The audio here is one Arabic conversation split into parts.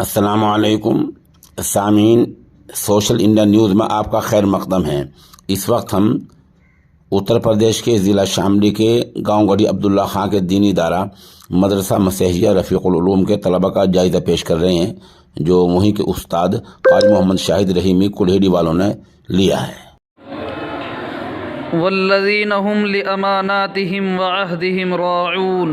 अस्सलामु अलैकुम सामीन, सोशल इंडिया न्यूज़ में आपका खैर मकदम है। इस वक्त हम उत्तर प्रदेश के ज़िला शामली के गांव गढ़ी अब्दुल्ला खां के दीनी इदारा मदरसा मसीहिया रफ़ीक़ुल उलूम के तलबा का जायज़ा पेश कर रहे हैं, जो वहीं के उस्ताद क़ाज़ी मोहम्मद शाहिद रहीमी कुल्हेड़ी वालों ने लिया है। वल्लज़ीना हुम लिअमानातिहिम व अहदिहिम राऊन।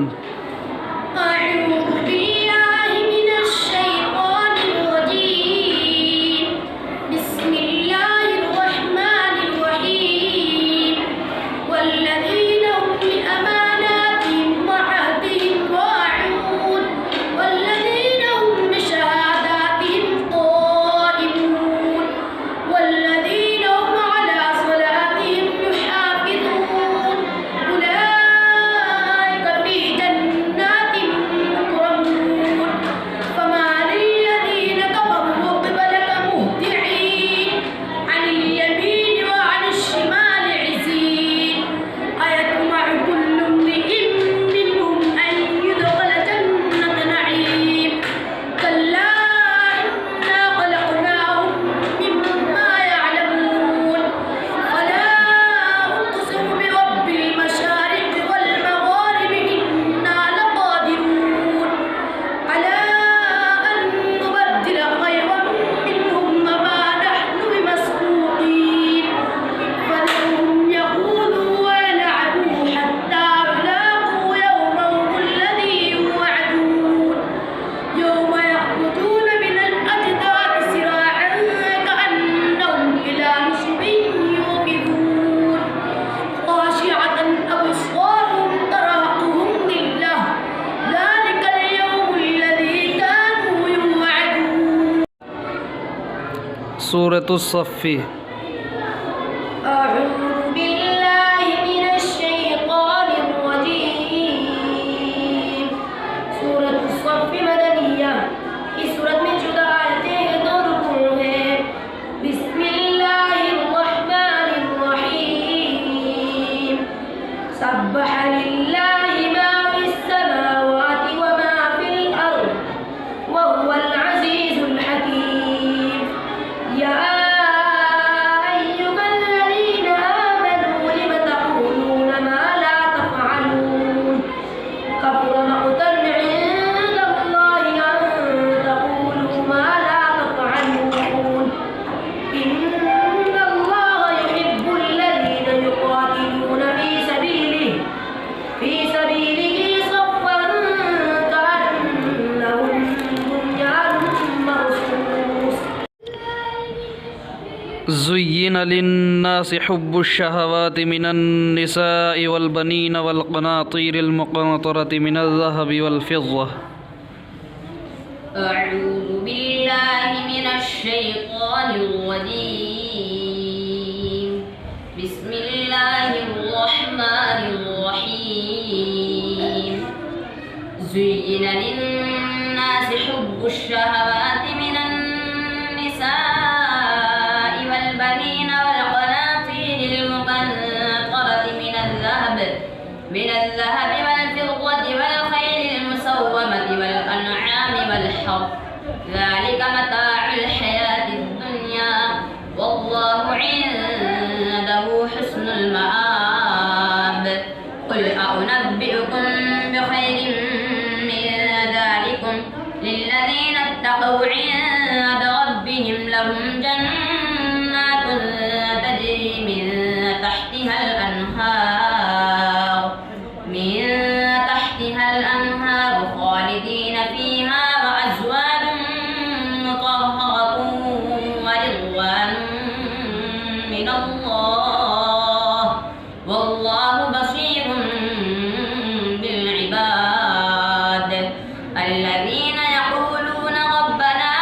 सूरतुस सफ़्फ़ी। ज़ुय्यिन लिन्नासि हुब्बुश्शहवाति मिनन्निसाइ वल्बनीन वल्क़नातीरिल मुक़नतरति मिनज़्ज़हबि वल्फ़िज़्ज़ा। अऊज़ु बिल्लाहि मिनश शैतानिर रजीम। बिस्मिल्लाहिर रहमानिर रहीम। ज़ुय्यिन लिन्नासि हुब्बुश्शहवाति मिनन्निसाइ والبنين والقناطير المقنطرة من الذهب والفضة والخيل المسومة والأنعام والحرث، ذلك متاع الحياة الدنيا والله عنده حسن المآب. قل أنبئكم بخير من ذلكم للذين اتقوا عند ربهم لهم جنات تجري من تحتها الأنهار خالدين فيها وأزواج مطهرة ورضوان من الله والله بصير بالعباد. الذين يقولون ربنا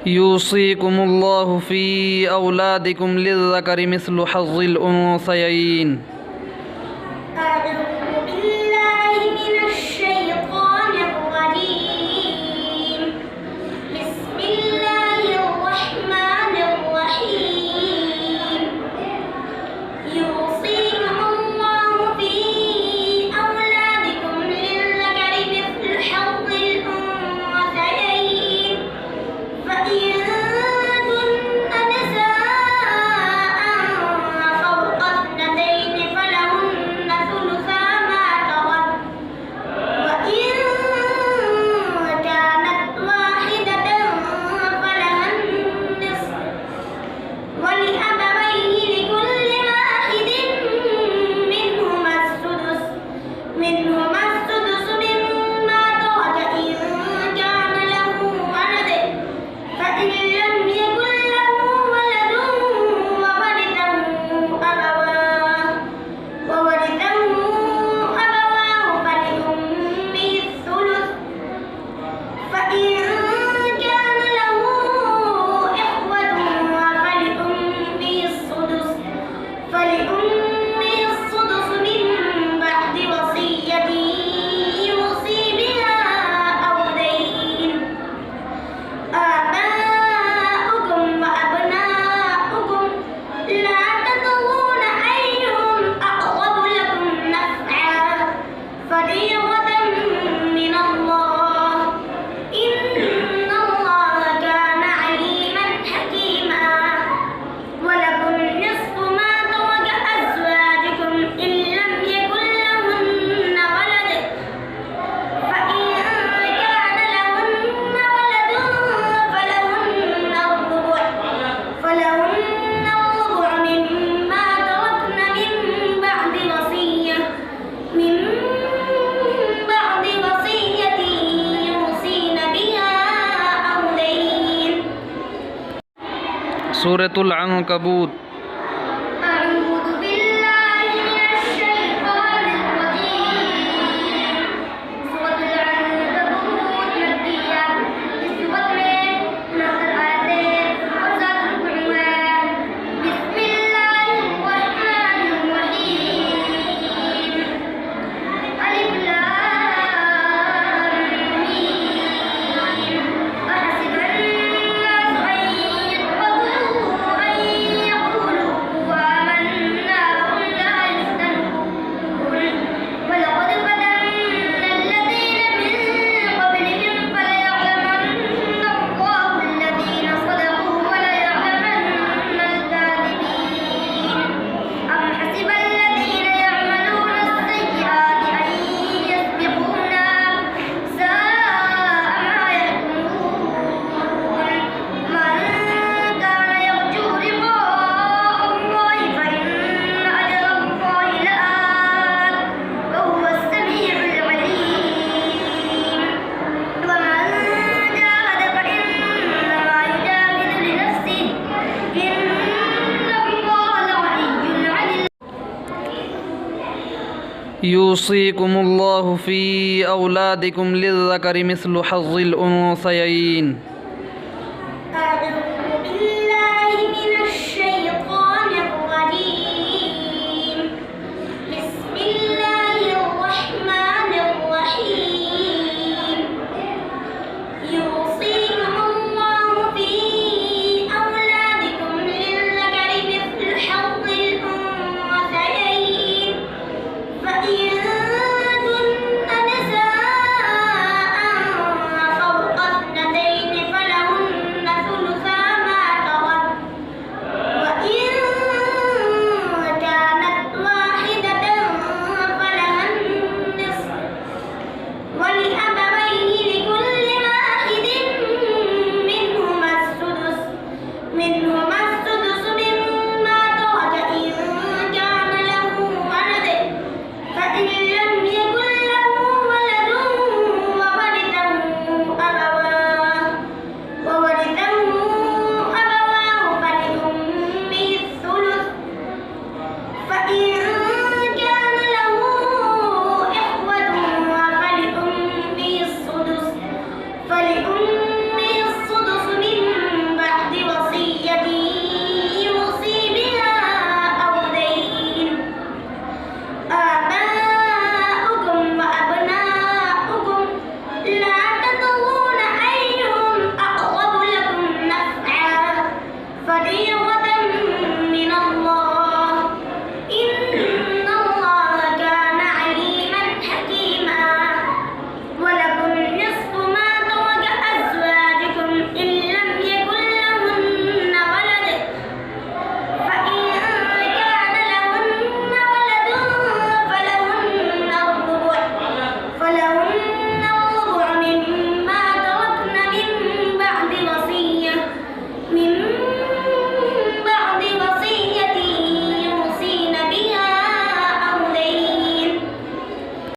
يوصيكم الله في أولادكم للذكر مثل حظ الأنثيين أعوذ بالله من الشيطان الرجيم بسم الله الرحمن الرحيم يوصيكم الله في أولادكم للذكر مثل حظ الأنثيين فإن كن نساء فوق اثنتين فلهن ثلثا ما ترك وإن كانت واحدة فلها النصف ولأبويه لكل واحد منهما السدس مما ترك إن كان له ولد فإن لم يكن له ولد وورثه أبواه فلأمه الثلث فإن كان له إخوة فلأمه السدس من بعد وصية يوصي بها أو دين آباؤكم وأبناؤكم لا تدرون أيهم أقرب لكم نفعا فريضة من الله إن الله كان عليما حكيما ولكم نصف ما ترك أزواجكم إن لم يكن لهن ولد فإن كان لهن ولد فلهن الربع مما تركن من بعد وصية يوصين بها أو دين سورة العنكبوت أعوذ بالله من الشيطان الرجيم سورة العنكبوت مكية इस सूरत में 69 आयतें और 7 रुकू हैं बिस्मिल्लाहिर्रहमानिर्रहीम अलिफ लाम मीम अहसिब الناس أن يتركوا أن يقولوا آمنا وهم لا يفتنون ولقد فتنا الذين من قبلهم فليعلمن الله الذين صدقوا وليعلمن الكاذبين أم حسب الذين يعملون السيئات أن يسبقونا ساء ما يحكمون من كان يرجو لقاء الله فإن أجل الله لآت وهو السميع العليم ومن جاهد فإنما يجاهد لنفسه إن الله لغني عن يوصيكم الله في أولادكم للذكر مثل حظ الأنثيين